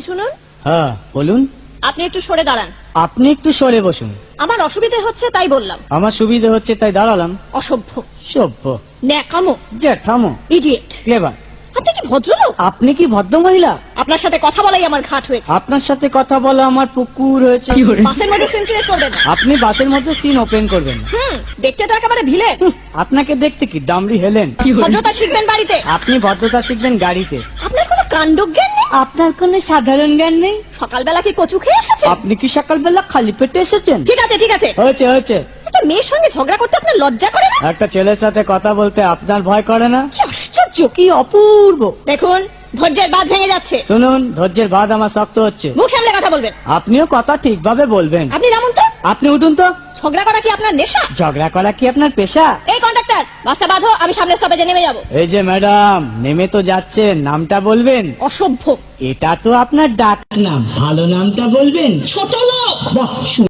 শুনুন, হ্যাঁ বলুন। আপনি একটু সরে দাঁড়ান। আপনি একটু সরে বসুন। আমার অসুবিধে হচ্ছে তাই বললাম। আমার সুবিধা হচ্ছে তাই দাঁড়ালাম। অসভ্য, সভ্য, ন্যাকামো, জ্যাঠামো, ইডিয়েট। ক্লেভার। আপনি কি ভদ্রলোক? আপনি কি ভদ্র মহিলা? আপনার সাথে কথা বলাই আমার ঘাট হয়েছে। আপনার সাথে কথা বলা আমার পুকুর হয়েছে। বাসের মধ্যে সিন ক্রিয়েট করবেন না। আপনি বাসের মধ্যে সিন ওপেন করবেন না। দেখতে তো একেবারে ভিলে। আপনাকে দেখতে কি ডামরি হেলেন? ভদ্রতা শিখবেন বাড়িতে। আপনি ভদ্রতা শিখবেন গাড়িতে। আপনার কোনো কাণ্ডজ্ঞান নেই। আপনার কোনো সাধারণ জ্ঞান নেই। সকালবেলা কি কচু খেয়ে এসেছেন? আপনি কি সকালবেলা খালি পেটে এসেছেন? ঠিক আছে ঠিক আছে, হয়েছে হয়েছে। একটা মেয়ের সঙ্গে ঝগড়া করতে আপনার লজ্জা করে না? একটা ছেলের সাথে কথা বলতে আপনার ভয় করে না? কি আশ্চর্য! কি অপূর্ব। দেখুন, ধৈর্যের বাঁধ ভেঙে যাচ্ছে। শুনুন, ধৈর্যের বাঁধ আমার শক্ত হচ্ছে। মুখ সামলে কথা বলবেন। আপনিও কথা ঠিকভাবে বলবেন। আপনি নামুন তো। আপনি উঠুন তো। ঝগড়া করা কি আপনার নেশা? ঝগড়া করা কি আপনার পেশা? এই কন্ডাক্টর, বাসটা বাঁধো, আমি সামনের স্টপেজে নেমে যাব। এই যে ম্যাডাম, নেমে তো যাচ্ছেন, নামটা বলবেন। অসভ্য, এটা তো আপনার ডাক নাম, ভালো নামটা বলবেন। ছোট লোক। বাহ,